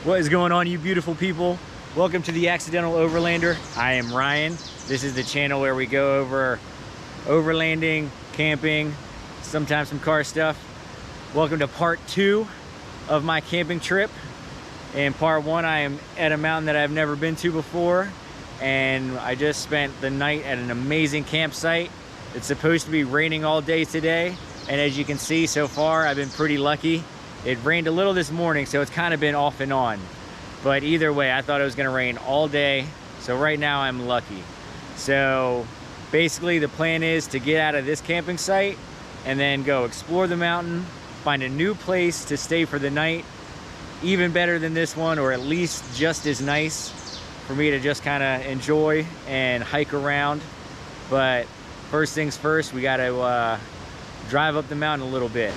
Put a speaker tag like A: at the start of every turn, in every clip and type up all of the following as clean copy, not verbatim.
A: What is going on, you beautiful people? Welcome to the Accidental Overlander. I am Ryan. This is the channel where we go over overlanding, camping, sometimes some car stuff. Welcome to part 2 of my camping trip. In part 1, I am at a mountain that I've never been to before, and I just spent the night at an amazing campsite. It's supposed to be raining all day today, and as you can see so far, I've been pretty lucky. It rained a little this morning, so it's kind of been off and on. But either way, I thought it was gonna rain all day. So right now I'm lucky. So basically the plan is to get out of this camping site and then go explore the mountain, find a new place to stay for the night, even better than this one, or at least just as nice for me to just kind of enjoy and hike around. But first things first, we gotta drive up the mountain a little bit.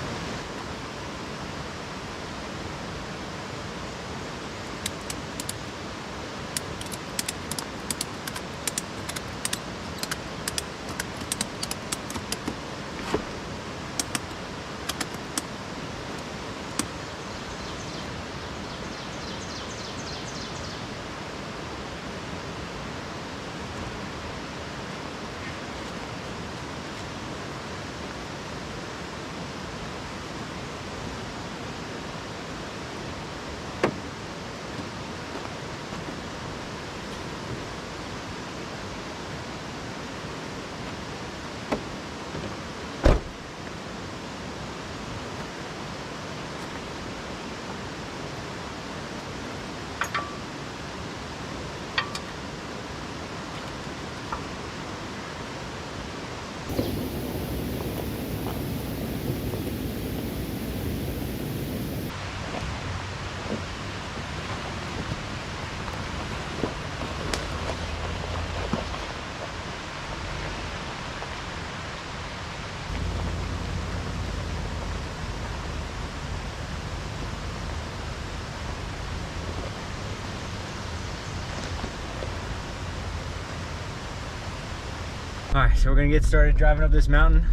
A: All right, so we're gonna get started driving up this mountain.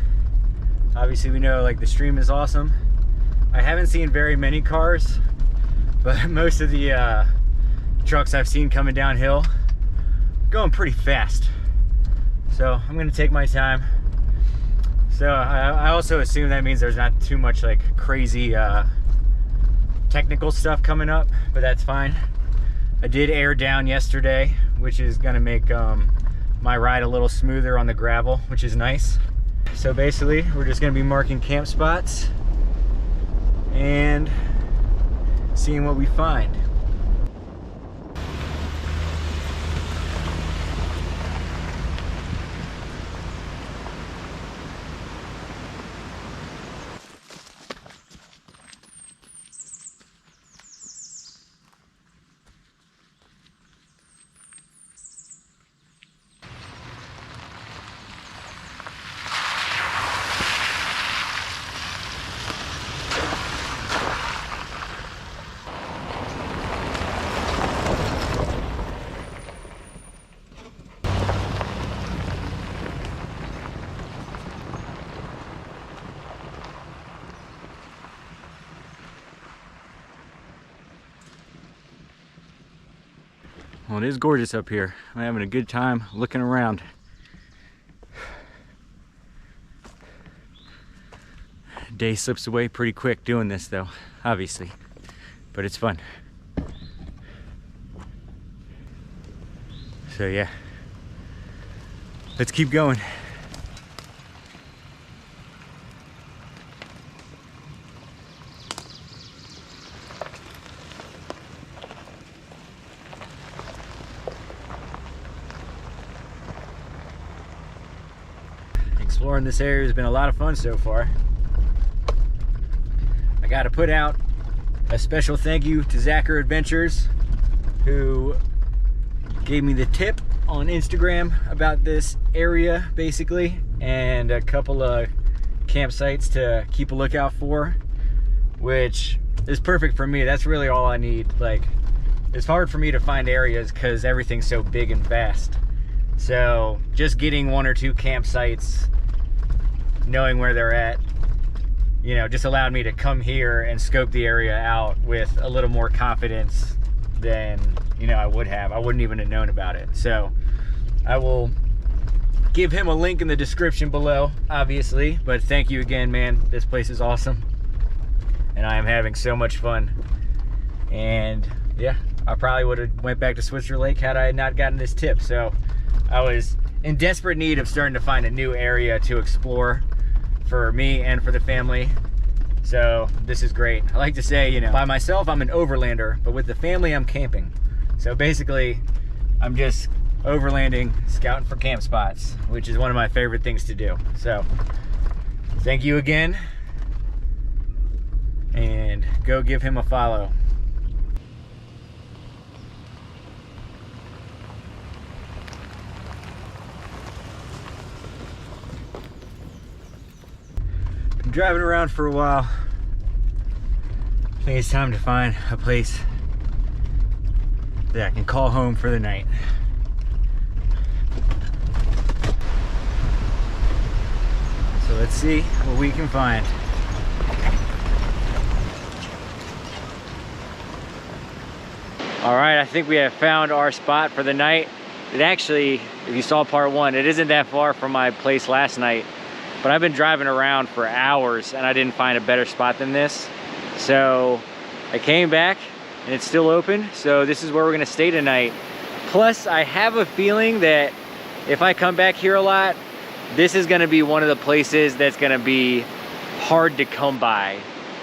A: Obviously we know like the stream is awesome. I haven't seen very many cars, but most of the trucks I've seen coming downhill going pretty fast. So I'm gonna take my time. So I also assume that means there's not too much like crazy technical stuff coming up, but that's fine. I did air down yesterday, which is gonna make my ride a little smoother on the gravel, which is nice. So basically we're just going to be marking camp spots and seeing what we find. Well, it is gorgeous up here. I'm having a good time looking around. Day slips away pretty quick doing this though, obviously, but it's fun. So yeah, let's keep going. Exploring this area has been a lot of fun so far. I gotta put out a special thank you to Zacker Adventures, who gave me the tip on Instagram about this area basically, and a couple of campsites to keep a lookout for, which is perfect for me. That's really all I need. Like, it's hard for me to find areas because everything's so big and vast. So just getting 1 or 2 campsites, knowing where they're at, you know, just allowed me to come here and scope the area out with a little more confidence than, you know, I would have. I wouldn't even have known about it. So I will give him a link in the description below, obviously. But thank you again, man. This place is awesome. And I am having so much fun. And yeah, I probably would have went back to Switzer Lake had I not gotten this tip. So I was in desperate need of starting to find a new area to explore for me and for the family. So this is great. I like to say, you know, by myself, I'm an overlander, but with the family, I'm camping. So basically, I'm just overlanding, scouting for camp spots, which is one of my favorite things to do. So thank you again, and go give him a follow. Been driving around for a while. I think it's time to find a place that I can call home for the night. So let's see what we can find. All right, I think we have found our spot for the night. It actually, if you saw part one, it isn't that far from my place last night, but I've been driving around for hours and I didn't find a better spot than this. So I came back and it's still open. So this is where we're gonna stay tonight. Plus, I have a feeling that if I come back here a lot, this is gonna be one of the places that's gonna be hard to come by.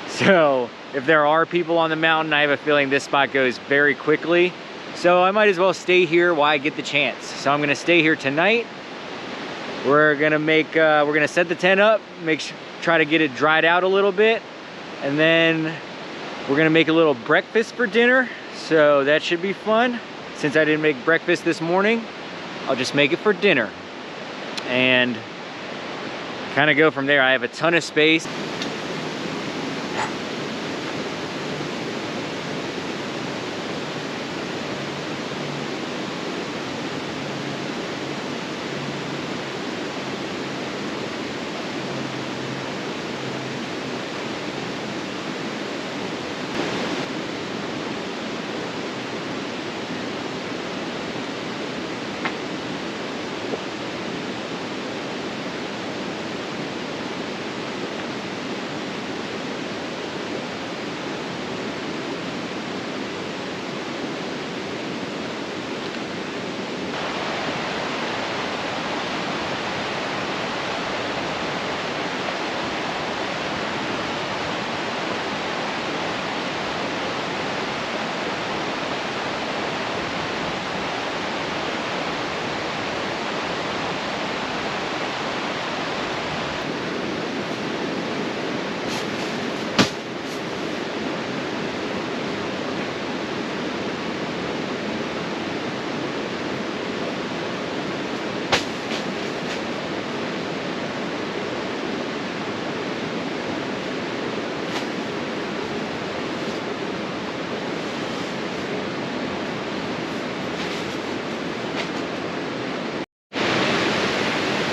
A: So if there are people on the mountain, I have a feeling this spot goes very quickly. So I might as well stay here while I get the chance. So I'm gonna stay here tonight. We're gonna set the tent up, try to get it dried out a little bit. And then we're gonna make a little breakfast for dinner. So that should be fun. Since I didn't make breakfast this morning, I'll just make it for dinner. And kind of go from there. I have a ton of space.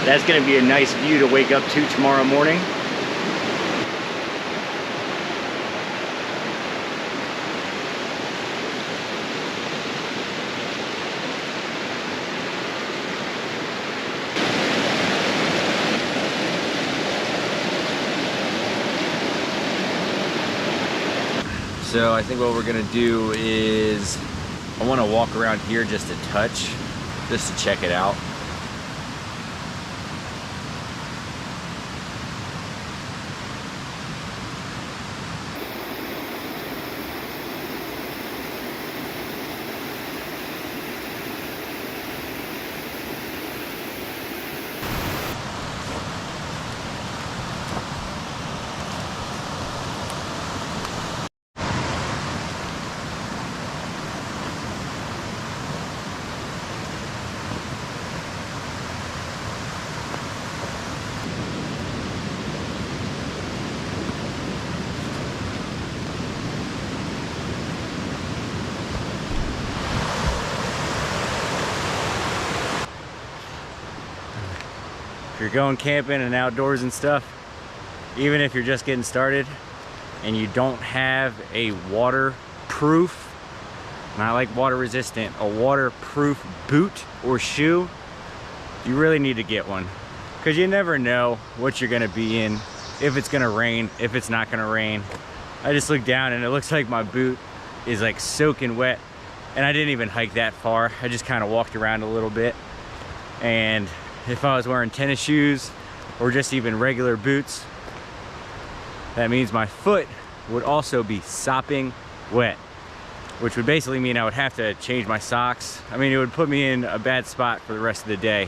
A: That's gonna be a nice view to wake up to tomorrow morning. So I think what we're gonna do is, I wanna walk around here just a touch, just to check it out. If you're going camping and outdoors and stuff, even if you're just getting started and you don't have a waterproof not like water resistant, a waterproof boot or shoe, you really need to get one, because you never know what you're gonna be in, if it's gonna rain, if it's not gonna rain. I just looked down and it looks like my boot is like soaking wet, and I didn't even hike that far. I just kind of walked around a little bit. And if I was wearing tennis shoes or just even regular boots, that means my foot would also be sopping wet, which would basically mean I would have to change my socks. I mean, it would put me in a bad spot for the rest of the day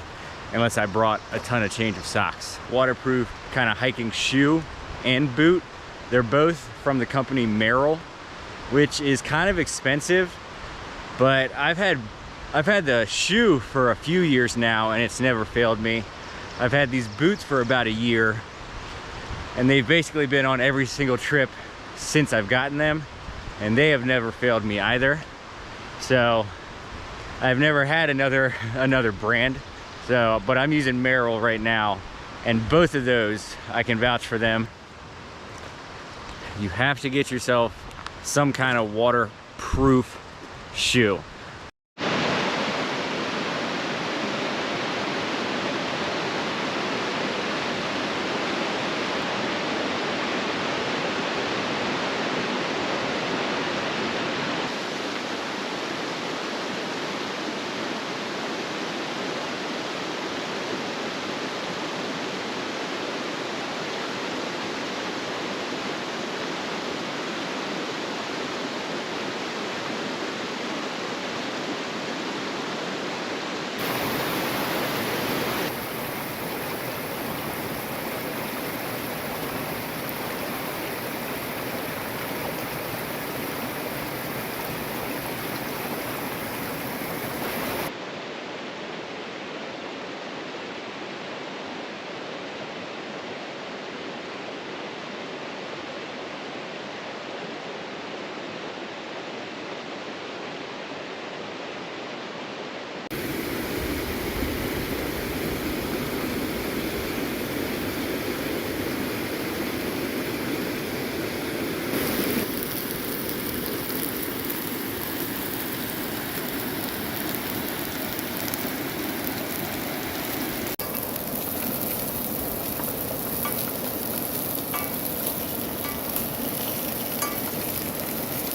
A: unless I brought a ton of change of socks. Waterproof kind of hiking shoe and boot. They're both from the company Merrell, which is kind of expensive, but I've had the shoe for a few years now and it's never failed me. I've had these boots for about a year and they've basically been on every single trip since I've gotten them, and they have never failed me either. So I've never had another brand. So, but I'm using Merrell right now, and both of those, I can vouch for them. You have to get yourself some kind of waterproof shoe.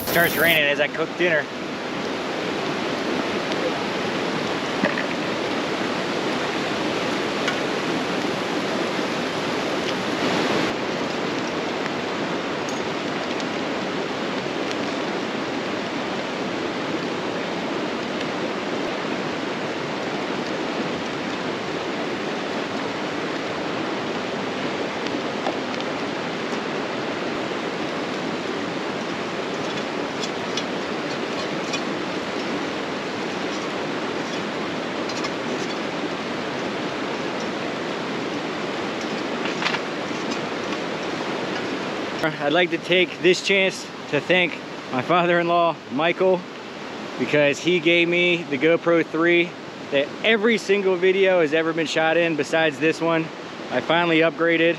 A: Starts raining as I cook dinner. I'd like to take this chance to thank my father-in-law, Michael, because he gave me the GoPro 3 that every single video has ever been shot in besides this one. I finally upgraded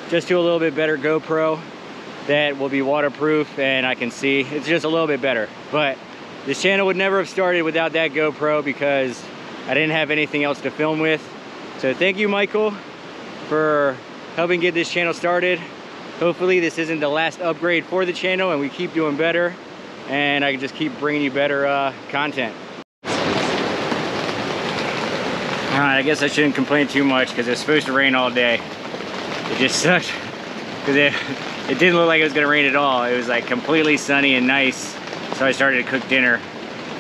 A: just to a little bit better GoPro that will be waterproof and I can see. It's just a little bit better. But this channel would never have started without that GoPro because I didn't have anything else to film with. So thank you, Michael, for helping get this channel started. Hopefully this isn't the last upgrade for the channel and we keep doing better and I can just keep bringing you better content. Alright, I guess I shouldn't complain too much because it's supposed to rain all day. It just sucked because it didn't look like it was going to rain at all. It was like completely sunny and nice. So I started to cook dinner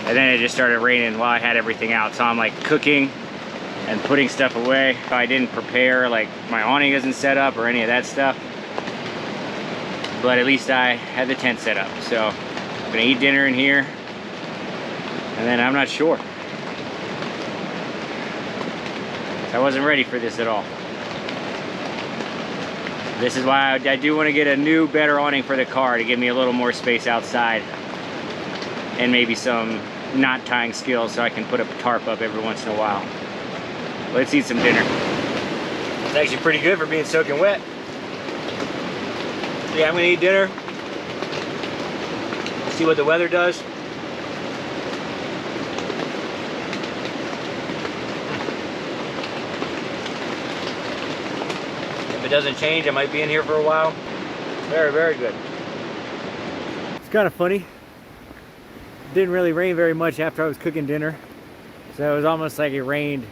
A: and then it just started raining while I had everything out. So I'm like cooking and putting stuff away. I didn't prepare, like my awning isn't set up or any of that stuff. But at least I had the tent set up. So I'm gonna eat dinner in here and then I'm not sure. I wasn't ready for this at all. This is why I do want to get a new, better awning for the car to give me a little more space outside and maybe some knot tying skills so I can put a tarp up every once in a while. Let's eat some dinner. It's actually pretty good for being soaking wet. Yeah, I'm gonna eat dinner, see what the weather does, doesn't change, I might be in here for a while. Very, very good. It's kind of funny. It didn't really rain very much after I was cooking dinner. So it was almost like it rained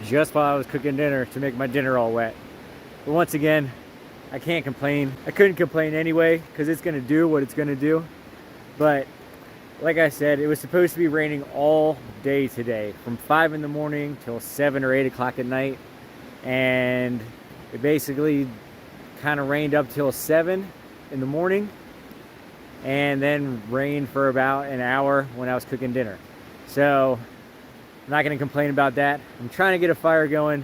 A: just while I was cooking dinner to make my dinner all wet. But once again, I can't complain. I couldn't complain anyway because it's gonna do what it's gonna do. But like I said, it was supposed to be raining all day today, from 5 in the morning till 7 or 8 o'clock at night. And it basically kind of rained up till 7 in the morning and then rained for about an hour when I was cooking dinner. So I'm not gonna complain about that. I'm trying to get a fire going.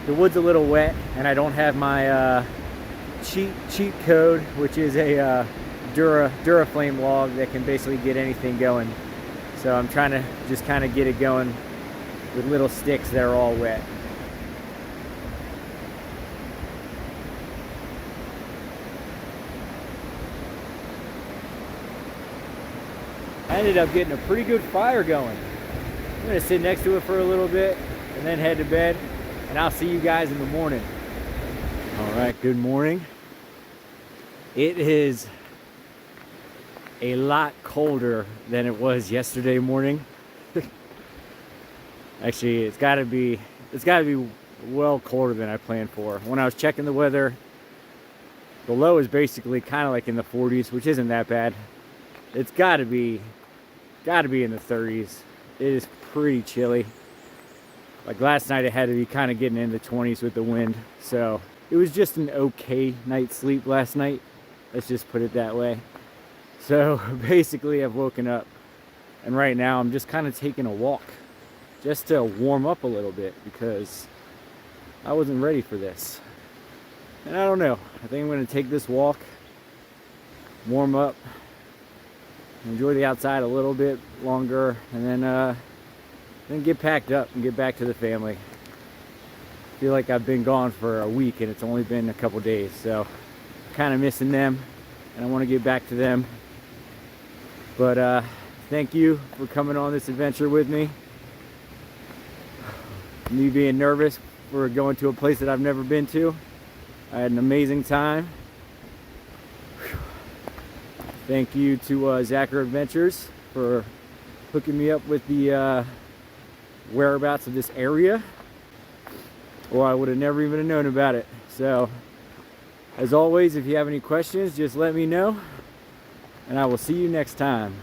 A: The wood's a little wet and I don't have my cheat code, which is a Duraflame log that can basically get anything going. So I'm trying to just kind of get it going with little sticks that are all wet. I ended up getting a pretty good fire going. I'm gonna sit next to it for a little bit and then head to bed, and I'll see you guys in the morning. All right, good morning. It is a lot colder than it was yesterday morning. Actually, it's gotta be well colder than I planned for. When I was checking the weather, the low is basically kind of like in the 40s, which isn't that bad. It's gotta be in the 30s. It is pretty chilly. Like last night, it had to be kind of getting in the 20s with the wind. So it was just an okay night's sleep last night. Let's just put it that way. So basically I've woken up and right now I'm just kind of taking a walk just to warm up a little bit because I wasn't ready for this. And I don't know, I think I'm going to take this walk, warm up, enjoy the outside a little bit longer, and then get packed up and get back to the family. I feel like I've been gone for a week and it's only been a couple days, so I'm kind of missing them and I want to get back to them. But thank you for coming on this adventure with me. Me being nervous for going to a place that I've never been to. I had an amazing time. Thank you to Zacker Adventures for hooking me up with the whereabouts of this area, or I would have never even known about it. So as always, if you have any questions, just let me know, and I will see you next time.